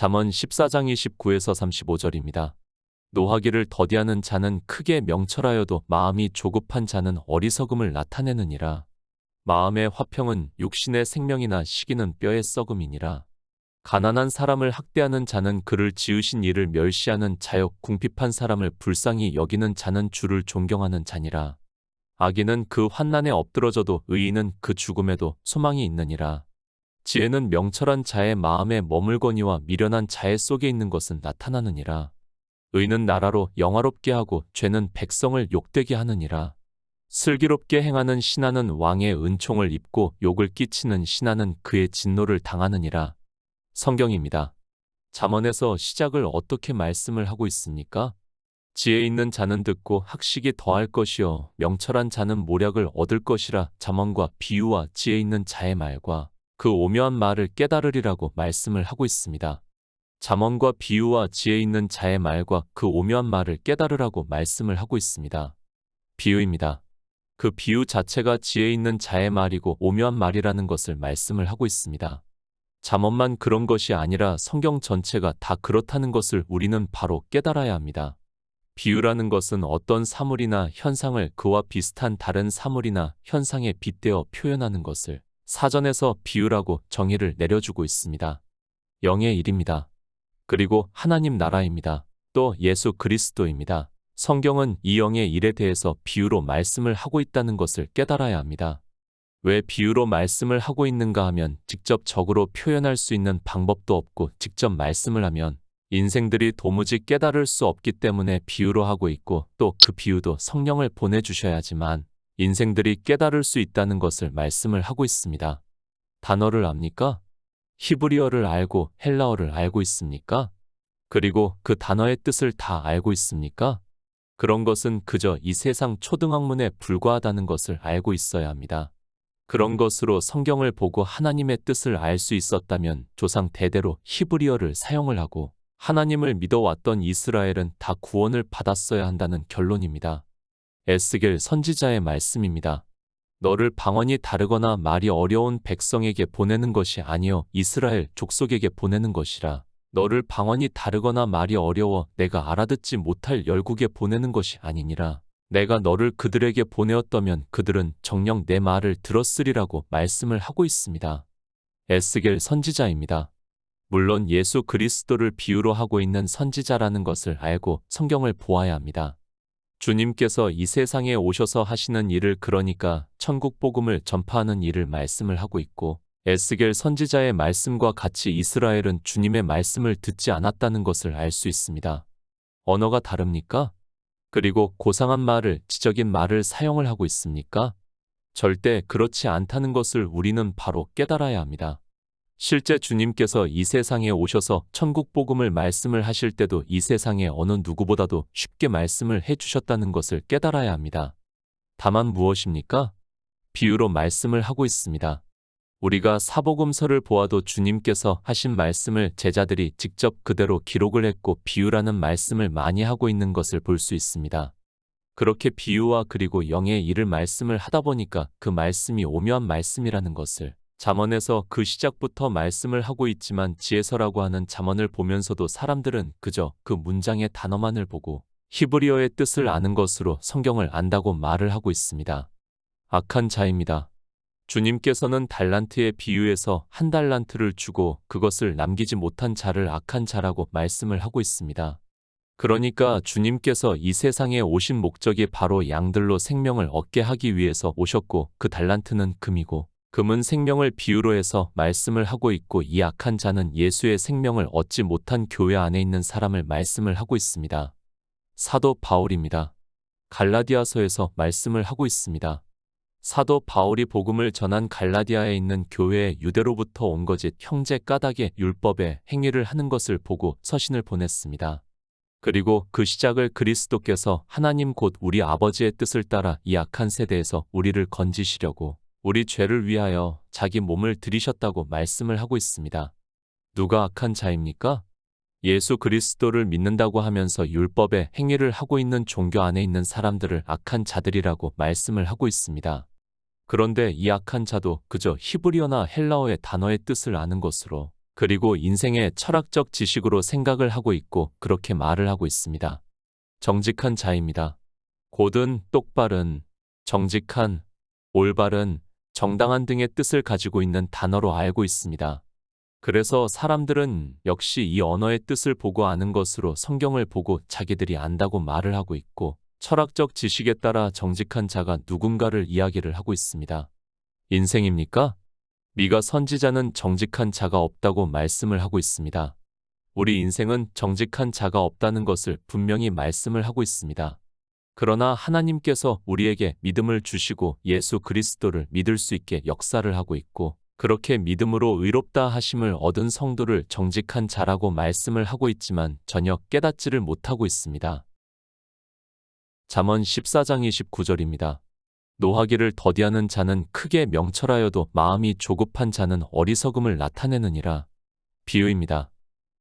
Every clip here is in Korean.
잠언 14장 29에서 35절입니다. 노하기를 더디하는 자는 크게 명철하여도 마음이 조급한 자는 어리석음을 나타내느니라. 마음의 화평은 육신의 생명이나 시기는 뼈의 썩음이니라. 가난한 사람을 학대하는 자는 그를 지으신 이를 멸시하는 자요, 궁핍한 사람을 불쌍히 여기는 자는 주를 존경하는 자니라. 악인은 그 환난에 엎드러져도 의인은 그 죽음에도 소망이 있느니라. 지혜는 명철한 자의 마음에 머물거니와 미련한 자의 속에 있는 것은 나타나느니라. 의는 나라로 영화롭게 하고 죄는 백성을 욕되게 하느니라. 슬기롭게 행하는 신하는 왕의 은총을 입고 욕을 끼치는 신하는 그의 진노를 당하느니라. 성경입니다. 잠언에서 시작을 어떻게 말씀을 하고 있습니까? 지혜 있는 자는 듣고 학식이 더할 것이요 명철한 자는 모략을 얻을 것이라. 잠언과 비유와 지혜 있는 자의 말과 그 오묘한 말을 깨달으리라고 말씀을 하고 있습니다. 잠언과 비유와 지혜 있는 자의 말과 그 오묘한 말을 깨달으라고 말씀을 하고 있습니다. 비유입니다. 그 비유 자체가 지혜 있는 자의 말이고 오묘한 말이라는 것을 말씀을 하고 있습니다. 잠언만 그런 것이 아니라 성경 전체가 다 그렇다는 것을 우리는 바로 깨달아야 합니다. 비유라는 것은 어떤 사물이나 현상을 그와 비슷한 다른 사물이나 현상에 빗대어 표현하는 것을 사전에서 비유라고 정의를 내려주고 있습니다. 영의 일입니다. 그리고 하나님 나라입니다. 또 예수 그리스도입니다. 성경은 이 영의 일에 대해서 비유로 말씀을 하고 있다는 것을 깨달아야 합니다. 왜 비유로 말씀을 하고 있는가 하면 직접적으로 표현할 수 있는 방법도 없고 직접 말씀을 하면 인생들이 도무지 깨달을 수 없기 때문에 비유로 하고 있고 또 그 비유도 성령을 보내주셔야지만 인생들이 깨달을 수 있다는 것을 말씀을 하고 있습니다. 단어를 압니까? 히브리어를 알고 헬라어를 알고 있습니까? 그리고 그 단어의 뜻을 다 알고 있습니까? 그런 것은 그저 이 세상 초등학문에 불과하다는 것을 알고 있어야 합니다. 그런 것으로 성경을 보고 하나님의 뜻을 알 수 있었다면 조상 대대로 히브리어를 사용을 하고 하나님을 믿어왔던 이스라엘은 다 구원을 받았어야 한다는 결론입니다. 에스겔 선지자의 말씀입니다. 너를 방언이 다르거나 말이 어려운 백성에게 보내는 것이 아니요 이스라엘 족속에게 보내는 것이라. 너를 방언이 다르거나 말이 어려워 내가 알아듣지 못할 열국에 보내는 것이 아니니라. 내가 너를 그들에게 보내었다면 그들은 정녕 내 말을 들었으리라고 말씀을 하고 있습니다. 에스겔 선지자입니다. 물론 예수 그리스도를 비유로 하고 있는 선지자라는 것을 알고 성경을 보아야 합니다. 주님께서 이 세상에 오셔서 하시는 일을 그러니까 천국 복음을 전파하는 일을 말씀을 하고 있고 에스겔 선지자의 말씀과 같이 이스라엘은 주님의 말씀을 듣지 않았다는 것을 알 수 있습니다. 언어가 다릅니까? 그리고 고상한 말을, 지적인 말을 사용을 하고 있습니까? 절대 그렇지 않다는 것을 우리는 바로 깨달아야 합니다. 실제 주님께서 이 세상에 오셔서 천국 복음을 말씀을 하실 때도 이 세상의 어느 누구보다도 쉽게 말씀을 해주셨다는 것을 깨달아야 합니다. 다만 무엇입니까? 비유로 말씀을 하고 있습니다. 우리가 사복음서를 보아도 주님께서 하신 말씀을 제자들이 직접 그대로 기록을 했고 비유라는 말씀을 많이 하고 있는 것을 볼 수 있습니다. 그렇게 비유와 그리고 영의 일을 말씀을 하다 보니까 그 말씀이 오묘한 말씀이라는 것을 잠언에서 그 시작부터 말씀을 하고 있지만 지혜서라고 하는 잠언을 보면서도 사람들은 그저 그 문장의 단어만을 보고 히브리어의 뜻을 아는 것으로 성경을 안다고 말을 하고 있습니다. 악한 자입니다. 주님께서는 달란트의 비유에서 한 달란트를 주고 그것을 남기지 못한 자를 악한 자라고 말씀을 하고 있습니다. 그러니까 주님께서 이 세상에 오신 목적이 바로 양들로 생명을 얻게 하기 위해서 오셨고 그 달란트는 금이고 금은 생명을 비유로 해서 말씀을 하고 있고 이 악한 자는 예수의 생명을 얻지 못한 교회 안에 있는 사람을 말씀을 하고 있습니다. 사도 바울입니다. 갈라디아서에서 말씀을 하고 있습니다. 사도 바울이 복음을 전한 갈라디아에 있는 교회에 유대로부터 온 거짓 형제 까닭의 율법의 행위를 하는 것을 보고 서신을 보냈습니다. 그리고 그 시작을 그리스도께서 하나님 곧 우리 아버지의 뜻을 따라 이 악한 세대에서 우리를 건지시려고 우리 죄를 위하여 자기 몸을 들이셨다고 말씀을 하고 있습니다. 누가 악한 자입니까? 예수 그리스도를 믿는다고 하면서 율법의 행위를 하고 있는 종교 안에 있는 사람들을 악한 자들이라고 말씀을 하고 있습니다. 그런데 이 악한 자도 그저 히브리어나 헬라어의 단어의 뜻을 아는 것으로 그리고 인생의 철학적 지식으로 생각을 하고 있고 그렇게 말을 하고 있습니다. 정직한 자입니다. 곧은 똑바른, 정직한, 올바른, 정당한 등의 뜻을 가지고 있는 단어로 알고 있습니다. 그래서 사람들은 역시 이 언어의 뜻을 보고 아는 것으로 성경을 보고 자기들이 안다고 말을 하고 있고 철학적 지식에 따라 정직한 자가 누군가를 이야기를 하고 있습니다. 인생입니까? 미가 선지자는 정직한 자가 없다고 말씀을 하고 있습니다. 우리 인생은 정직한 자가 없다는 것을 분명히 말씀을 하고 있습니다. 그러나 하나님께서 우리에게 믿음을 주시고 예수 그리스도를 믿을 수 있게 역사를 하고 있고 그렇게 믿음으로 의롭다 하심을 얻은 성도를 정직한 자라고 말씀을 하고 있지만 전혀 깨닫지를 못하고 있습니다. 잠언 14장 29절입니다. 노하기를 더디하는 자는 크게 명철하여도 마음이 조급한 자는 어리석음을 나타내느니라. 비유입니다.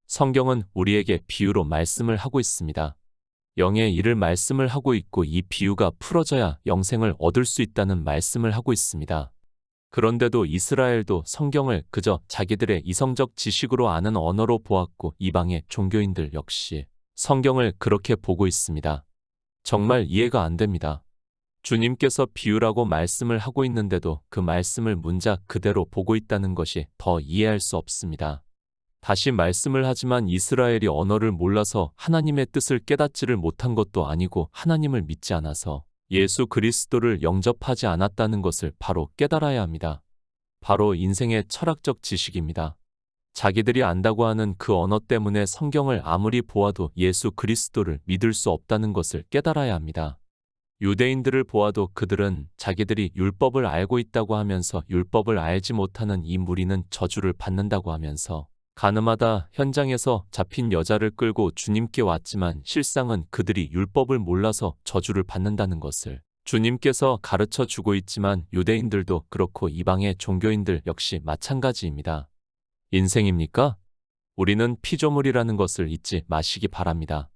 성경은 우리에게 비유로 말씀을 하고 있습니다. 영의 일을 말씀을 하고 있고 이 비유가 풀어져야 영생을 얻을 수 있다는 말씀을 하고 있습니다. 그런데도 이스라엘도 성경을 그저 자기들의 이성적 지식으로 아는 언어로 보았고 이방의 종교인들 역시 성경을 그렇게 보고 있습니다. 정말 이해가 안 됩니다. 주님께서 비유라고 말씀을 하고 있는데도 그 말씀을 문자 그대로 보고 있다는 것이 더 이해할 수 없습니다. 다시 말씀을 하지만 이스라엘이 언어를 몰라서 하나님의 뜻을 깨닫지를 못한 것도 아니고 하나님을 믿지 않아서 예수 그리스도를 영접하지 않았다는 것을 바로 깨달아야 합니다. 바로 인생의 철학적 지식입니다. 자기들이 안다고 하는 그 언어 때문에 성경을 아무리 보아도 예수 그리스도를 믿을 수 없다는 것을 깨달아야 합니다. 유대인들을 보아도 그들은 자기들이 율법을 알고 있다고 하면서 율법을 알지 못하는 이 무리는 저주를 받는다고 하면서 가늠하다 현장에서 잡힌 여자를 끌고 주님께 왔지만 실상은 그들이 율법을 몰라서 저주를 받는다는 것을 주님께서 가르쳐 주고 있지만 유대인들도 그렇고 이방의 종교인들 역시 마찬가지입니다. 인생입니까? 우리는 피조물이라는 것을 잊지 마시기 바랍니다.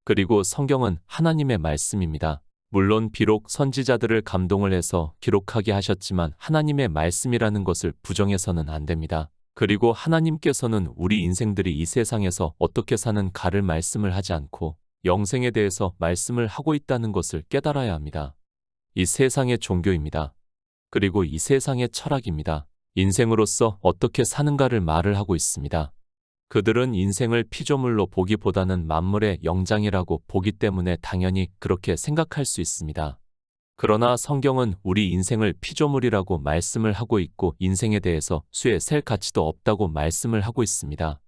그리고 성경은 하나님의 말씀입니다. 물론 비록 선지자들을 감동을 해서 기록하게 하셨지만 하나님의 말씀이라는 것을 부정해서는 안 됩니다. 그리고 하나님께서는 우리 인생들이 이 세상에서 어떻게 사는가를 말씀을 하지 않고 영생에 대해서 말씀을 하고 있다는 것을 깨달아야 합니다. 이 세상의 종교입니다. 그리고 이 세상의 철학입니다. 인생으로서 어떻게 사는가를 말을 하고 있습니다. 그들은 인생을 피조물로 보기보다는 만물의 영장이라고 보기 때문에 당연히 그렇게 생각할 수 있습니다. 그러나 성경은 우리 인생을 피조물이라고 말씀을 하고 있고 인생에 대해서 수에 셀 가치도 없다고 말씀을 하고 있습니다.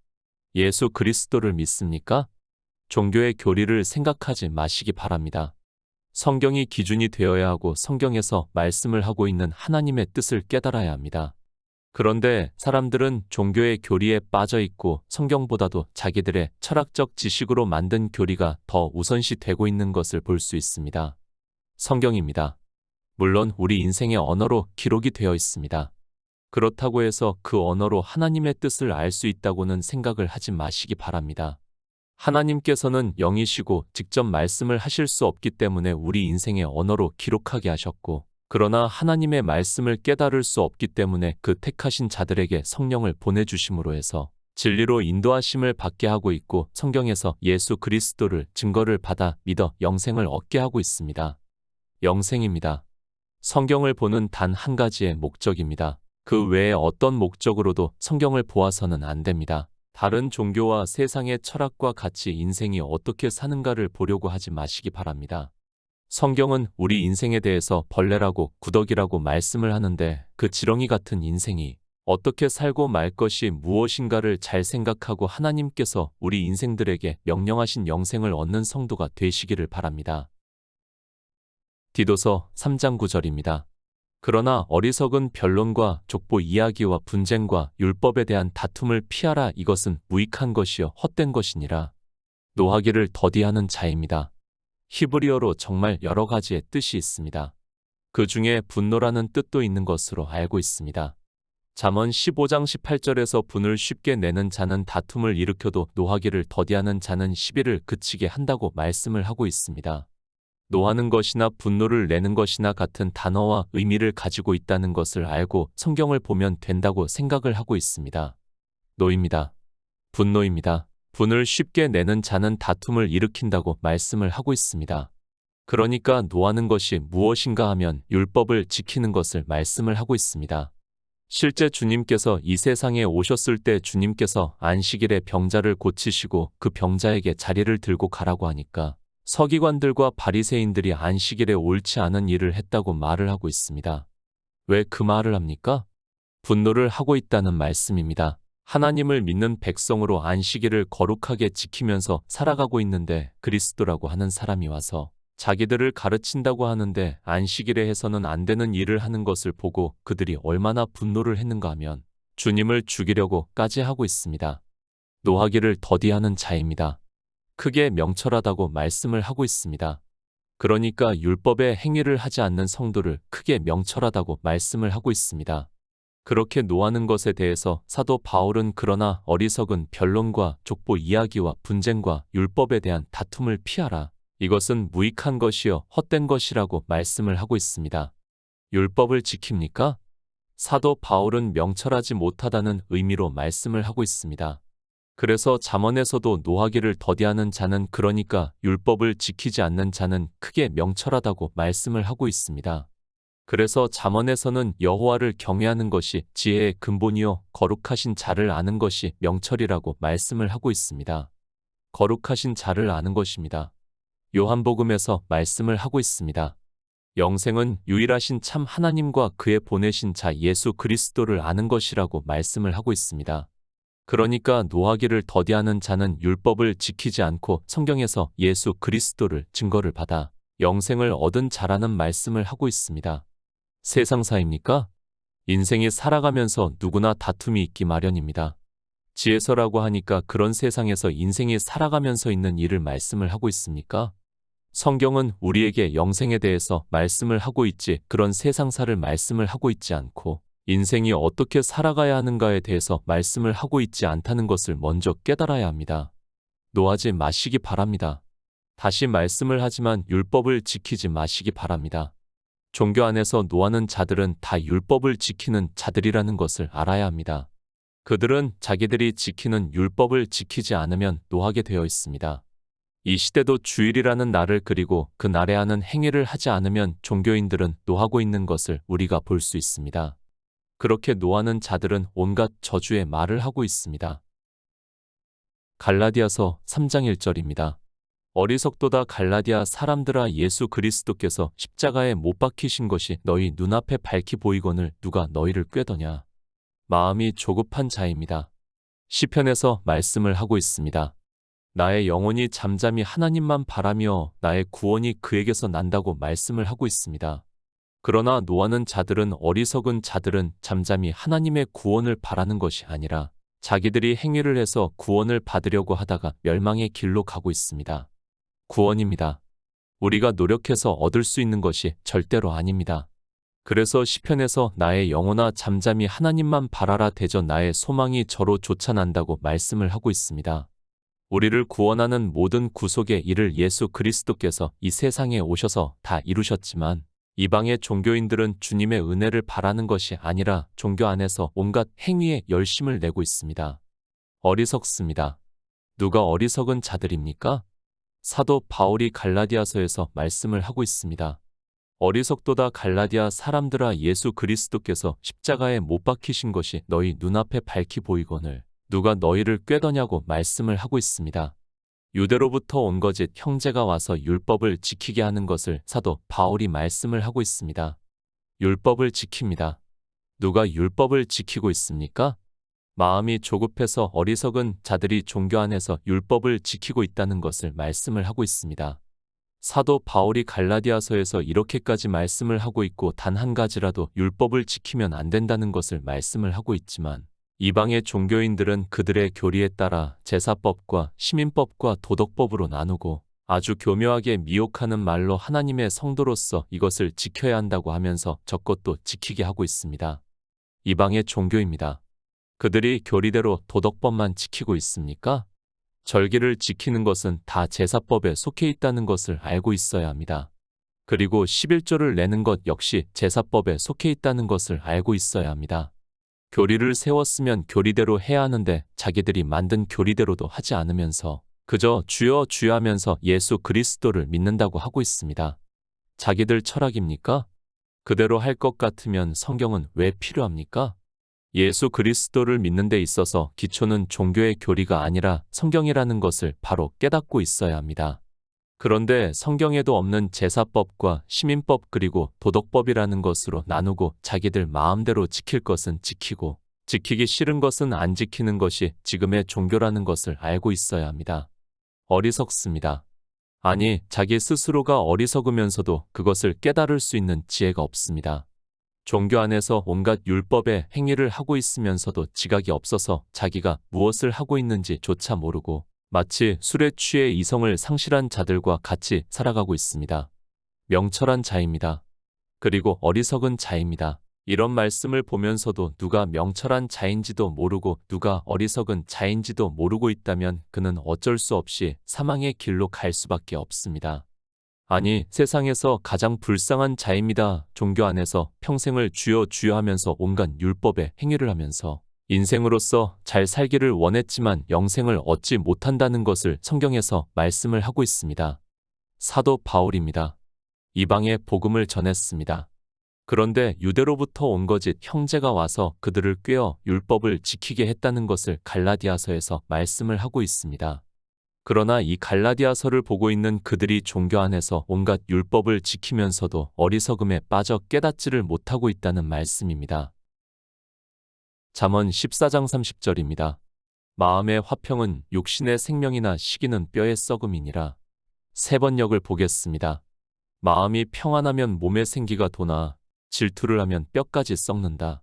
예수 그리스도를 믿습니까? 종교의 교리를 생각하지 마시기 바랍니다. 성경이 기준이 되어야 하고 성경에서 말씀을 하고 있는 하나님의 뜻을 깨달아야 합니다. 그런데 사람들은 종교의 교리에 빠져 있고 성경보다도 자기들의 철학적 지식으로 만든 교리가 더 우선시 되고 있는 것을 볼 수 있습니다. 성경입니다. 물론 우리 인생의 언어로 기록이 되어 있습니다. 그렇다고 해서 그 언어로 하나님의 뜻을 알 수 있다고는 생각을 하지 마시기 바랍니다. 하나님께서는 영이시고 직접 말씀을 하실 수 없기 때문에 우리 인생의 언어로 기록하게 하셨고 그러나 하나님의 말씀을 깨달을 수 없기 때문에 그 택하신 자들에게 성령을 보내주심으로 해서 진리로 인도하심을 받게 하고 있고 성경에서 예수 그리스도를 증거를 받아 믿어 영생을 얻게 하고 있습니다. 영생입니다. 성경을 보는 단 한 가지의 목적입니다. 그 외에 어떤 목적으로도 성경을 보아서는 안 됩니다. 다른 종교와 세상의 철학과 같이 인생이 어떻게 사는가를 보려고 하지 마시기 바랍니다. 성경은 우리 인생에 대해서 벌레라고 구더기라고 말씀을 하는데 그 지렁이 같은 인생이 어떻게 살고 말 것이 무엇인가를 잘 생각하고 하나님께서 우리 인생들에게 명령하신 영생을 얻는 성도가 되시기를 바랍니다. 디도서 3장 9절입니다. 그러나 어리석은 변론과 족보 이야기와 분쟁과 율법에 대한 다툼을 피하라. 이것은 무익한 것이요 헛된 것이니라. 노하기를 더디하는 자입니다. 히브리어로 정말 여러 가지의 뜻이 있습니다. 그 중에 분노라는 뜻도 있는 것으로 알고 있습니다. 잠언 15장 18절에서 분을 쉽게 내는 자는 다툼을 일으켜도 노하기를 더디하는 자는 시비를 그치게 한다고 말씀을 하고 있습니다. 노하는 것이나 분노를 내는 것이나 같은 단어와 의미를 가지고 있다는 것을 알고 성경을 보면 된다고 생각을 하고 있습니다. 노입니다. 분노입니다. 분을 쉽게 내는 자는 다툼을 일으킨다고 말씀을 하고 있습니다. 그러니까 노하는 것이 무엇인가 하면 율법을 지키는 것을 말씀을 하고 있습니다. 실제 주님께서 이 세상에 오셨을 때 주님께서 안식일에 병자를 고치시고 그 병자에게 자리를 들고 가라고 하니까 서기관들과 바리새인들이 안식일에 옳지 않은 일을 했다고 말을 하고 있습니다. 왜 그 말을 합니까? 분노를 하고 있다는 말씀입니다. 하나님을 믿는 백성으로 안식일을 거룩하게 지키면서 살아가고 있는데 그리스도라고 하는 사람이 와서 자기들을 가르친다고 하는데 안식일에 해서는 안 되는 일을 하는 것을 보고 그들이 얼마나 분노를 했는가 하면 주님을 죽이려고까지 하고 있습니다. 노하기를 더디하는 자입니다. 크게 명철하다고 말씀을 하고 있습니다. 그러니까 율법의 행위를 하지 않는 성도를 크게 명철하다고 말씀을 하고 있습니다. 그렇게 노하는 것에 대해서 사도 바울은 그러나 어리석은 변론과 족보 이야기와 분쟁과 율법에 대한 다툼을 피하라. 이것은 무익한 것이요 헛된 것이라고 말씀을 하고 있습니다. 율법을 지킵니까? 사도 바울은 명철하지 못하다는 의미로 말씀을 하고 있습니다. 그래서 잠언에서도 노하기를 더디하는 자는 그러니까 율법을 지키지 않는 자는 크게 명철하다고 말씀을 하고 있습니다. 그래서 잠언에서는 여호와를 경외하는 것이 지혜의 근본이요 거룩하신 자를 아는 것이 명철이라고 말씀을 하고 있습니다. 거룩하신 자를 아는 것입니다. 요한복음에서 말씀을 하고 있습니다. 영생은 유일하신 참 하나님과 그의 보내신 자 예수 그리스도를 아는 것이라고 말씀을 하고 있습니다. 그러니까 노하기를 더디하는 자는 율법을 지키지 않고 성경에서 예수 그리스도를 증거를 받아 영생을 얻은 자라는 말씀을 하고 있습니다. 세상사입니까? 인생이 살아가면서 누구나 다툼이 있기 마련입니다. 지혜서라고 하니까 그런 세상에서 인생이 살아가면서 있는 일을 말씀을 하고 있습니까? 성경은 우리에게 영생에 대해서 말씀을 하고 있지 그런 세상사를 말씀을 하고 있지 않고 인생이 어떻게 살아가야 하는가에 대해서 말씀을 하고 있지 않다는 것을 먼저 깨달아야 합니다. 노하지 마시기 바랍니다. 다시 말씀을 하지만 율법을 지키지 마시기 바랍니다. 종교 안에서 노하는 자들은 다 율법을 지키는 자들이라는 것을 알아야 합니다. 그들은 자기들이 지키는 율법을 지키지 않으면 노하게 되어 있습니다. 이 시대도 주일이라는 날을 그리고 그 날에 하는 행위를 하지 않으면 종교인들은 노하고 있는 것을 우리가 볼 수 있습니다. 그렇게 노하는 자들은 온갖 저주의 말을 하고 있습니다. 갈라디아서 3장 1절입니다. 어리석도다 갈라디아 사람들아 예수 그리스도께서 십자가에 못 박히신 것이 너희 눈앞에 밝히 보이거늘 누가 너희를 꾀더냐. 마음이 조급한 자입니다. 시편에서 말씀을 하고 있습니다. 나의 영혼이 잠잠히 하나님만 바라며 나의 구원이 그에게서 난다고 말씀을 하고 있습니다. 그러나 노하는 자들은 어리석은 자들은 잠잠히 하나님의 구원을 바라는 것이 아니라 자기들이 행위를 해서 구원을 받으려고 하다가 멸망의 길로 가고 있습니다. 구원입니다. 우리가 노력해서 얻을 수 있는 것이 절대로 아닙니다. 그래서 시편에서 나의 영혼아 잠잠히 하나님만 바라라 대저 나의 소망이 저로 쫓아난다고 말씀을 하고 있습니다. 우리를 구원하는 모든 구속의 일을 예수 그리스도께서 이 세상에 오셔서 다 이루셨지만 이방의 종교인들은 주님의 은혜를 바라는 것이 아니라 종교 안에서 온갖 행위에 열심을 내고 있습니다. 어리석습니다. 누가 어리석은 자들입니까? 사도 바울이 갈라디아서에서 말씀을 하고 있습니다. 어리석도다 갈라디아 사람들아 예수 그리스도께서 십자가에 못 박히신 것이 너희 눈앞에 밝히 보이거늘 누가 너희를 꾀더냐고 말씀을 하고 있습니다. 유대로부터 온 거짓 형제가 와서 율법을 지키게 하는 것을 사도 바울이 말씀을 하고 있습니다. 율법을 지킵니다. 누가 율법을 지키고 있습니까? 마음이 조급해서 어리석은 자들이 종교 안에서 율법을 지키고 있다는 것을 말씀을 하고 있습니다. 사도 바울이 갈라디아서에서 이렇게까지 말씀을 하고 있고 단 한 가지라도 율법을 지키면 안 된다는 것을 말씀을 하고 있지만 이방의 종교인들은 그들의 교리에 따라 제사법과 시민법과 도덕법으로 나누고 아주 교묘하게 미혹하는 말로 하나님의 성도로서 이것을 지켜야 한다고 하면서 저것도 지키게 하고 있습니다. 이방의 종교입니다. 그들이 교리대로 도덕법만 지키고 있습니까? 절기를 지키는 것은 다 제사법에 속해 있다는 것을 알고 있어야 합니다. 그리고 11조를 내는 것 역시 제사법에 속해 있다는 것을 알고 있어야 합니다. 교리를 세웠으면 교리대로 해야 하는데 자기들이 만든 교리대로도 하지 않으면서 그저 주여 주여 하면서 예수 그리스도를 믿는다고 하고 있습니다. 자기들 철학입니까? 그대로 할 것 같으면 성경은 왜 필요합니까? 예수 그리스도를 믿는 데 있어서 기초는 종교의 교리가 아니라 성경이라는 것을 바로 깨닫고 있어야 합니다. 그런데 성경에도 없는 제사법과 시민법 그리고 도덕법이라는 것으로 나누고 자기들 마음대로 지킬 것은 지키고 지키기 싫은 것은 안 지키는 것이 지금의 종교라는 것을 알고 있어야 합니다. 어리석습니다. 아니, 자기 스스로가 어리석으면서도 그것을 깨달을 수 있는 지혜가 없습니다. 종교 안에서 온갖 율법의 행위를 하고 있으면서도 지각이 없어서 자기가 무엇을 하고 있는지 조차 모르고 마치 술에 취해 이성을 상실한 자들과 같이 살아가고 있습니다. 명철한 자입니다. 그리고 어리석은 자입니다. 이런 말씀을 보면서도 누가 명철한 자인지도 모르고 누가 어리석은 자인지도 모르고 있다면 그는 어쩔 수 없이 사망의 길로 갈 수밖에 없습니다. 아니, 세상에서 가장 불쌍한 자입니다. 종교 안에서 평생을 주여 주여 하면서 온갖 율법의 행위를 하면서 인생으로서 잘 살기를 원했지만 영생을 얻지 못한다는 것을 성경에서 말씀을 하고 있습니다. 사도 바울입니다. 이방에 복음을 전했습니다. 그런데 유대로부터 온 거짓 형제가 와서 그들을 꾀어 율법을 지키게 했다는 것을 갈라디아서에서 말씀을 하고 있습니다. 그러나 이 갈라디아서를 보고 있는 그들이 종교 안에서 온갖 율법을 지키면서도 어리석음에 빠져 깨닫지를 못하고 있다는 말씀입니다. 잠언 14장 30절입니다. 마음의 화평은 육신의 생명이나 시기는 뼈의 썩음이니라. 세 번역을 보겠습니다. 마음이 평안하면 몸의 생기가 돋아 질투를 하면 뼈까지 썩는다.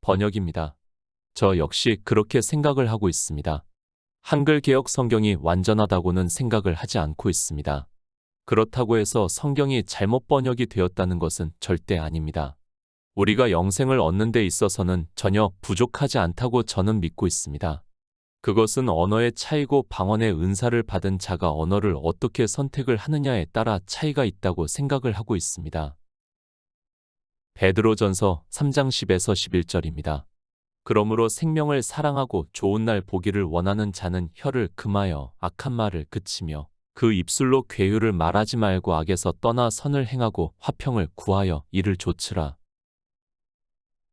번역입니다. 저 역시 그렇게 생각을 하고 있습니다. 한글 개역 성경이 완전하다고는 생각을 하지 않고 있습니다. 그렇다고 해서 성경이 잘못 번역이 되었다는 것은 절대 아닙니다. 우리가 영생을 얻는 데 있어서는 전혀 부족하지 않다고 저는 믿고 있습니다. 그것은 언어의 차이고 방언의 은사를 받은 자가 언어를 어떻게 선택을 하느냐에 따라 차이가 있다고 생각을 하고 있습니다. 베드로전서 3장 10에서 11절입니다. 그러므로 생명을 사랑하고 좋은 날 보기를 원하는 자는 혀를 금하여 악한 말을 그치며 그 입술로 괴유를 말하지 말고 악에서 떠나 선을 행하고 화평을 구하여 이를 좇으라.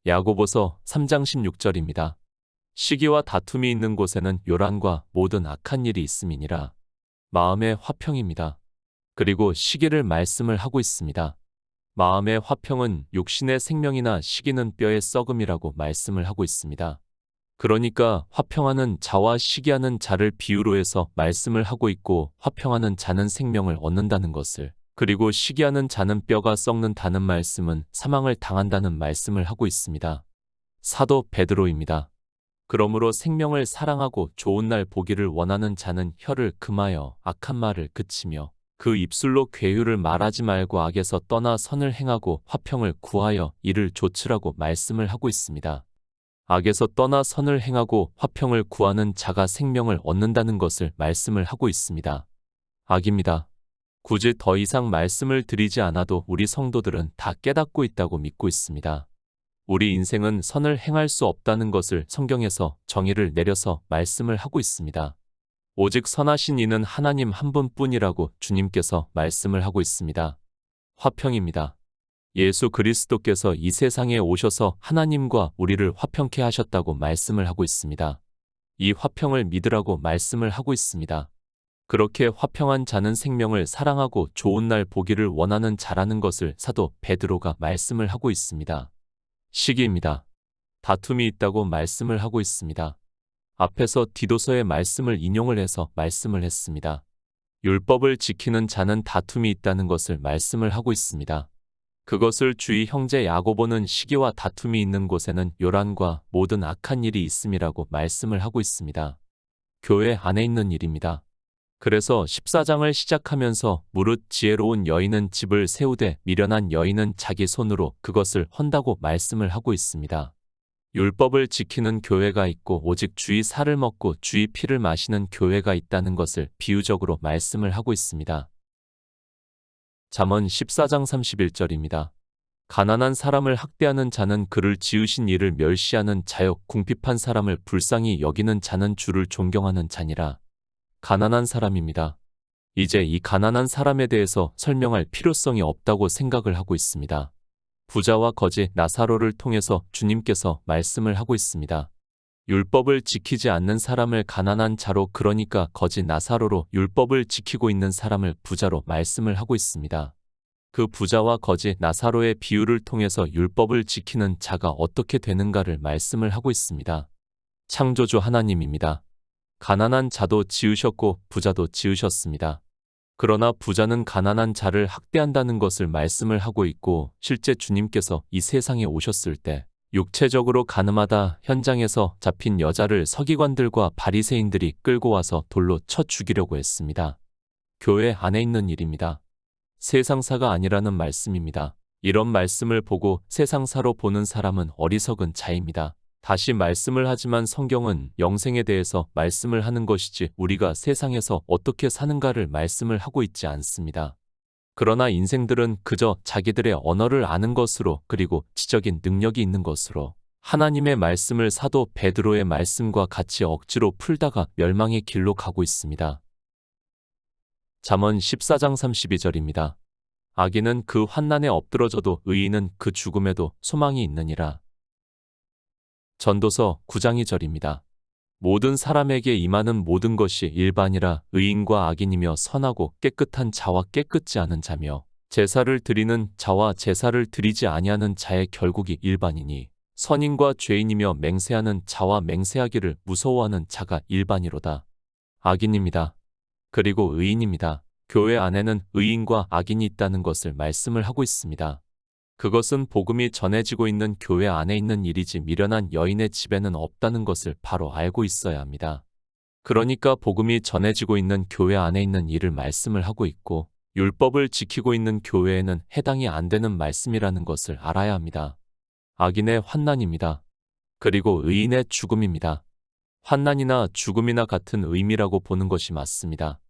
야고보서 3장 16절입니다. 시기와 다툼이 있는 곳에는 요란과 모든 악한 일이 있음이니라. 마음의 화평입니다. 그리고 시기를 말씀을 하고 있습니다. 마음의 화평은 육신의 생명이나 시기는 뼈의 썩음이라고 말씀을 하고 있습니다. 그러니까 화평하는 자와 시기하는 자를 비유로 해서 말씀을 하고 있고 화평하는 자는 생명을 얻는다는 것을 그리고 시기하는 자는 뼈가 썩는다는 말씀은 사망을 당한다는 말씀을 하고 있습니다. 사도 베드로입니다. 그러므로 생명을 사랑하고 좋은 날 보기를 원하는 자는 혀를 금하여 악한 말을 그치며 그 입술로 괴유를 말하지 말고 악에서 떠나 선을 행하고 화평을 구하여 이를 좇으라고 말씀을 하고 있습니다. 악에서 떠나 선을 행하고 화평을 구하는 자가 생명을 얻는다는 것을 말씀을 하고 있습니다. 악입니다. 굳이 더 이상 말씀을 드리지 않아도 우리 성도들은 다 깨닫고 있다고 믿고 있습니다. 우리 인생은 선을 행할 수 없다는 것을 성경에서 정의를 내려서 말씀을 하고 있습니다. 오직 선하신 이는 하나님 한 분뿐이라고 주님께서 말씀을 하고 있습니다. 화평입니다. 예수 그리스도께서 이 세상에 오셔서 하나님과 우리를 화평케 하셨다고 말씀을 하고 있습니다. 이 화평을 믿으라고 말씀을 하고 있습니다. 그렇게 화평한 자는 생명을 사랑하고 좋은 날 보기를 원하는 자라는 것을 사도 베드로가 말씀을 하고 있습니다. 시기입니다. 다툼이 있다고 말씀을 하고 있습니다. 앞에서 디도서의 말씀을 인용을 해서 말씀을 했습니다. 율법을 지키는 자는 다툼이 있다는 것을 말씀을 하고 있습니다. 그것을 주의 형제 야고보는 시기와 다툼이 있는 곳에는 요란과 모든 악한 일이 있음이라고 말씀을 하고 있습니다. 교회 안에 있는 일입니다. 그래서 14장을 시작하면서 무릇 지혜로운 여인은 집을 세우되 미련한 여인은 자기 손으로 그것을 헌다고 말씀을 하고 있습니다. 율법을 지키는 교회가 있고 오직 주의 살을 먹고 주의 피를 마시는 교회가 있다는 것을 비유적으로 말씀을 하고 있습니다. 잠언 14장 31절입니다. 가난한 사람을 학대하는 자는 그를 지으신 이를 멸시하는 자요 궁핍한 사람을 불쌍히 여기는 자는 주를 존경하는 자니라. 가난한 사람입니다. 이제 이 가난한 사람에 대해서 설명할 필요성이 없다고 생각을 하고 있습니다. 부자와 거지 나사로를 통해서 주님께서 말씀을 하고 있습니다. 율법을 지키지 않는 사람을 가난한 자로, 그러니까 거지 나사로로, 율법을 지키고 있는 사람을 부자로 말씀을 하고 있습니다. 그 부자와 거지 나사로의 비유를 통해서 율법을 지키는 자가 어떻게 되는가를 말씀을 하고 있습니다. 창조주 하나님입니다. 가난한 자도 지으셨고 부자도 지으셨습니다. 그러나 부자는 가난한 자를 학대한다는 것을 말씀을 하고 있고, 실제 주님께서 이 세상에 오셨을 때 육체적으로 가늠하다 현장에서 잡힌 여자를 서기관들과 바리새인들이 끌고 와서 돌로 쳐 죽이려고 했습니다. 교회 안에 있는 일입니다. 세상사가 아니라는 말씀입니다. 이런 말씀을 보고 세상사로 보는 사람은 어리석은 자입니다. 다시 말씀을 하지만 성경은 영생에 대해서 말씀을 하는 것이지 우리가 세상에서 어떻게 사는가를 말씀을 하고 있지 않습니다. 그러나 인생들은 그저 자기들의 언어를 아는 것으로, 그리고 지적인 능력이 있는 것으로 하나님의 말씀을 사도 베드로의 말씀과 같이 억지로 풀다가 멸망의 길로 가고 있습니다. 잠언 14장 32절입니다. 악인은 그 환난에 엎드러져도 의인은 그 죽음에도 소망이 있느니라. 전도서 9장 2절입니다. 모든 사람에게 임하는 모든 것이 일반이라. 의인과 악인이며 선하고 깨끗한 자와 깨끗지 않은 자며 제사를 드리는 자와 제사를 드리지 아니하는 자의 결국이 일반이니, 선인과 죄인이며 맹세하는 자와 맹세하기를 무서워하는 자가 일반이로다. 악인입니다. 그리고 의인입니다. 교회 안에는 의인과 악인이 있다는 것을 말씀을 하고 있습니다. 그것은 복음이 전해지고 있는 교회 안에 있는 일이지 미련한 여인의 집에는 없다는 것을 바로 알고 있어야 합니다. 그러니까 복음이 전해지고 있는 교회 안에 있는 일을 말씀을 하고 있고, 율법을 지키고 있는 교회에는 해당이 안 되는 말씀이라는 것을 알아야 합니다. 악인의 환난입니다. 그리고 의인의 죽음입니다. 환난이나 죽음이나 같은 의미라고 보는 것이 맞습니다.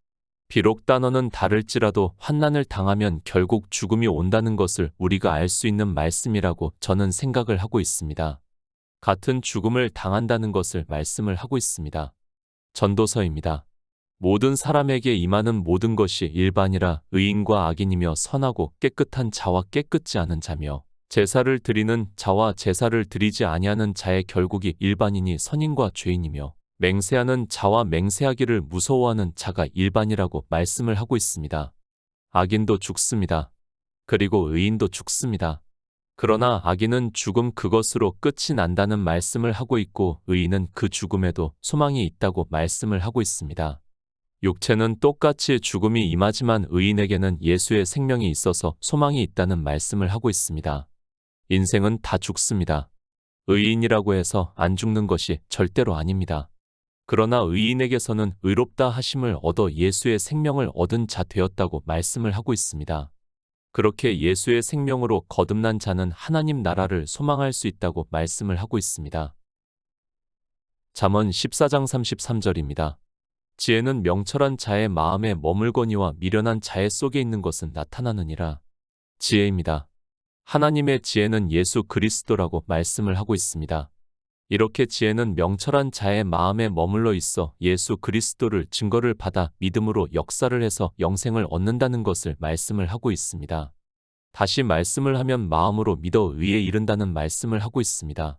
비록 단어는 다를지라도 환난을 당하면 결국 죽음이 온다는 것을 우리가 알 수 있는 말씀이라고 저는 생각을 하고 있습니다. 같은 죽음을 당한다는 것을 말씀을 하고 있습니다. 전도서입니다. 모든 사람에게 임하는 모든 것이 일반이라. 의인과 악인이며 선하고 깨끗한 자와 깨끗지 않은 자며 제사를 드리는 자와 제사를 드리지 아니하는 자의 결국이 일반이니, 선인과 죄인이며 맹세하는 자와 맹세하기를 무서워하는 자가 일반이라고 말씀을 하고 있습니다. 악인도 죽습니다. 그리고 의인도 죽습니다. 그러나 악인은 죽음 그것으로 끝이 난다는 말씀을 하고 있고, 의인은 그 죽음에도 소망이 있다고 말씀을 하고 있습니다. 육체는 똑같이 죽음이 임하지만 의인에게는 예수의 생명이 있어서 소망이 있다는 말씀을 하고 있습니다. 인생은 다 죽습니다. 의인이라고 해서 안 죽는 것이 절대로 아닙니다. 그러나 의인에게서는 의롭다 하심을 얻어 예수의 생명을 얻은 자 되었다고 말씀을 하고 있습니다. 그렇게 예수의 생명으로 거듭난 자는 하나님 나라를 소망할 수 있다고 말씀을 하고 있습니다. 잠언 14장 33절입니다. 지혜는 명철한 자의 마음에 머물거니와 미련한 자의 속에 있는 것은 나타나느니라. 지혜입니다. 하나님의 지혜는 예수 그리스도라고 말씀을 하고 있습니다. 이렇게 지혜는 명철한 자의 마음에 머물러 있어 예수 그리스도를 증거를 받아 믿음으로 역사를 해서 영생을 얻는다는 것을 말씀을 하고 있습니다. 다시 말씀을 하면 마음으로 믿어 의에 이른다는 말씀을 하고 있습니다.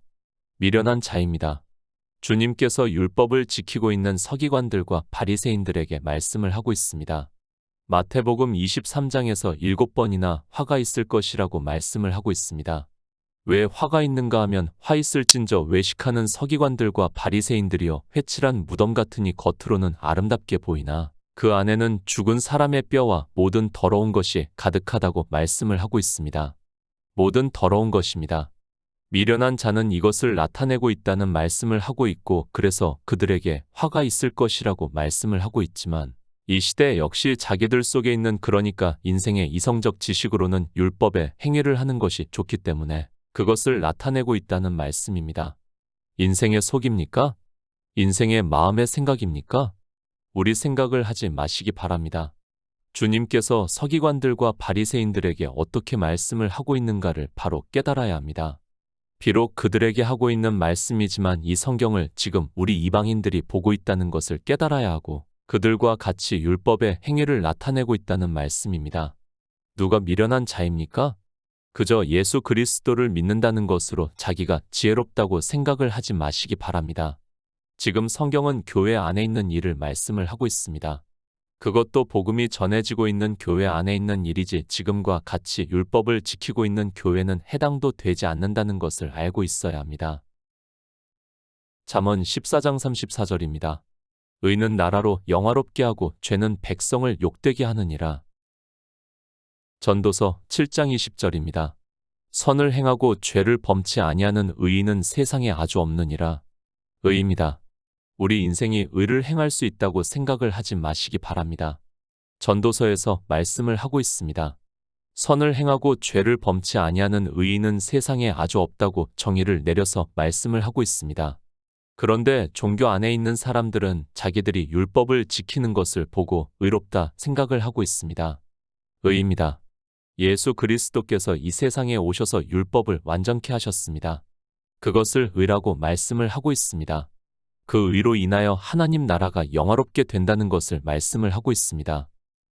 미련한 자입니다. 주님께서 율법을 지키고 있는 서기관들과 바리새인들에게 말씀을 하고 있습니다. 마태복음 23장에서 7번이나 화가 있을 것이라고 말씀을 하고 있습니다. 왜 화가 있는가 하면, 화 있을진저 외식하는 서기관들과 바리새인들이여 회칠한 무덤 같으니 겉으로는 아름답게 보이나 그 안에는 죽은 사람의 뼈와 모든 더러운 것이 가득하다고 말씀을 하고 있습니다. 모든 더러운 것입니다. 미련한 자는 이것을 나타내고 있다는 말씀을 하고 있고, 그래서 그들에게 화가 있을 것이라고 말씀을 하고 있지만, 이 시대 역시 자기들 속에 있는, 그러니까 인생의 이성적 지식으로는 율법에 행위를 하는 것이 좋기 때문에 그것을 나타내고 있다는 말씀입니다. 인생의 속입니까? 인생의 마음의 생각입니까? 우리 생각을 하지 마시기 바랍니다. 주님께서 서기관들과 바리새인들에게 어떻게 말씀을 하고 있는가를 바로 깨달아야 합니다. 비록 그들에게 하고 있는 말씀이지만 이 성경을 지금 우리 이방인들이 보고 있다는 것을 깨달아야 하고 그들과 같이 율법의 행위를 나타내고 있다는 말씀입니다. 누가 미련한 자입니까? 그저 예수 그리스도를 믿는다는 것으로 자기가 지혜롭다고 생각을 하지 마시기 바랍니다. 지금 성경은 교회 안에 있는 일을 말씀을 하고 있습니다. 그것도 복음이 전해지고 있는 교회 안에 있는 일이지 지금과 같이 율법을 지키고 있는 교회는 해당도 되지 않는다는 것을 알고 있어야 합니다. 잠언 14장 34절입니다. 의는 나라로 영화롭게 하고 죄는 백성을 욕되게 하느니라. 전도서 7장 20절입니다. 선을 행하고 죄를 범치 아니하는 의인은 세상에 아주 없느니라. 의입니다. 우리 인생이 의를 행할 수 있다고 생각을 하지 마시기 바랍니다. 전도서에서 말씀을 하고 있습니다. 선을 행하고 죄를 범치 아니하는 의인은 세상에 아주 없다고 정의를 내려서 말씀을 하고 있습니다. 그런데 종교 안에 있는 사람들은 자기들이 율법을 지키는 것을 보고 의롭다 생각을 하고 있습니다. 의입니다. 예수 그리스도께서 이 세상에 오셔서 율법을 완전케 하셨습니다. 그것을 의라고 말씀을 하고 있습니다. 그 의로 인하여 하나님 나라가 영화롭게 된다는 것을 말씀을 하고 있습니다.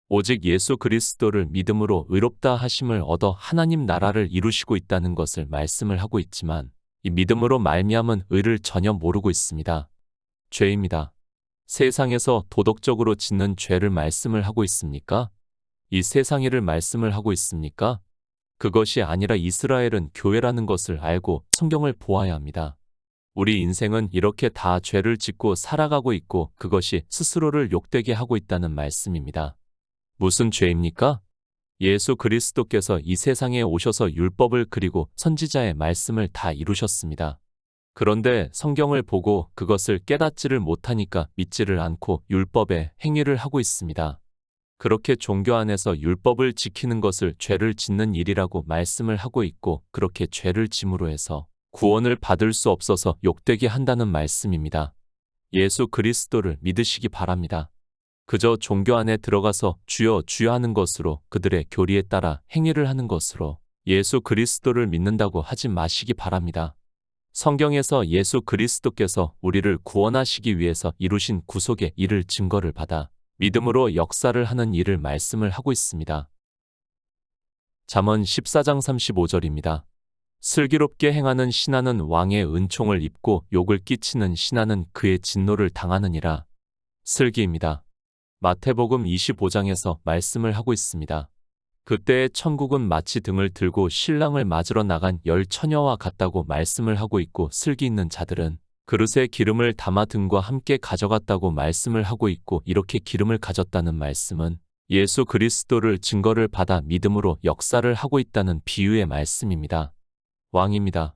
오직 예수 그리스도를 믿음으로 의롭다 하심을 얻어 하나님 나라를 이루시고 있다는 것을 말씀을 하고 있지만 이 믿음으로 말미암은 의를 전혀 모르고 있습니다. 죄입니다. 세상에서 도덕적으로 짓는 죄를 말씀을 하고 있습니까? 이 세상 일을 말씀을 하고 있습니까? 그것이 아니라 이스라엘은 교회라는 것을 알고 성경을 보아야 합니다. 우리 인생은 이렇게 다 죄를 짓고 살아가고 있고 그것이 스스로를 욕되게 하고 있다는 말씀입니다. 무슨 죄입니까? 예수 그리스도께서 이 세상에 오셔서 율법을 그리고 선지자의 말씀을 다 이루셨습니다. 그런데 성경을 보고 그것을 깨닫지를 못하니까 믿지를 않고 율법의 행위를 하고 있습니다. 그렇게 종교 안에서 율법을 지키는 것을 죄를 짓는 일이라고 말씀을 하고 있고 그렇게 죄를 짐으로 해서 구원을 받을 수 없어서 욕되게 한다는 말씀입니다. 예수 그리스도를 믿으시기 바랍니다. 그저 종교 안에 들어가서 주여 주여 하는 것으로 그들의 교리에 따라 행위를 하는 것으로 예수 그리스도를 믿는다고 하지 마시기 바랍니다. 성경에서 예수 그리스도께서 우리를 구원하시기 위해서 이루신 구속의 일을 증거를 받아 믿음으로 역사를 하는 일을 말씀을 하고 있습니다. 잠언 14장 35절입니다. 슬기롭게 행하는 신하는 왕의 은총을 입고 욕을 끼치는 신하는 그의 진노를 당하느니라. 슬기입니다. 마태복음 25장에서 말씀을 하고 있습니다. 그때의 천국은 마치 등을 들고 신랑을 맞으러 나간 10 처녀와 같다고 말씀을 하고 있고 슬기 있는 자들은 그릇에 기름을 담아 등과 함께 가져갔다고 말씀을 하고 있고 이렇게 기름을 가졌다는 말씀은 예수 그리스도를 증거를 받아 믿음으로 역사를 하고 있다는 비유의 말씀입니다. 왕입니다.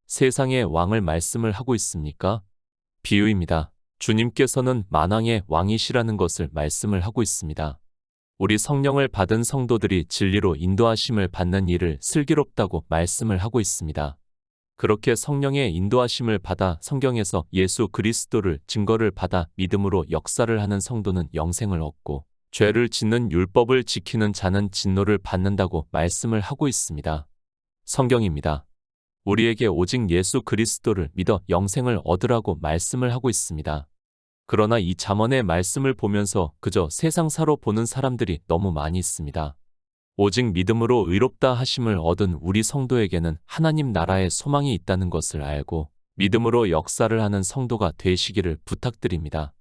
세상의 왕을 말씀을 하고 있습니까? 비유입니다. 주님께서는 만왕의 왕이시라는 것을 말씀을 하고 있습니다. 우리 성령을 받은 성도들이 진리로 인도하심을 받는 일을 슬기롭다고 말씀을 하고 있습니다. 그렇게 성령의 인도하심을 받아 성경에서 예수 그리스도를 증거를 받아 믿음으로 역사를 하는 성도는 영생을 얻고 죄를 짓는 율법을 지키는 자는 진노를 받는다고 말씀을 하고 있습니다. 성경입니다. 우리에게 오직 예수 그리스도를 믿어 영생을 얻으라고 말씀을 하고 있습니다. 그러나 이 잠언의 말씀을 보면서 그저 세상사로 보는 사람들이 너무 많이 있습니다. 오직 믿음으로 의롭다 하심을 얻은 우리 성도에게는 하나님 나라의 소망이 있다는 것을 알고 믿음으로 역사를 하는 성도가 되시기를 부탁드립니다.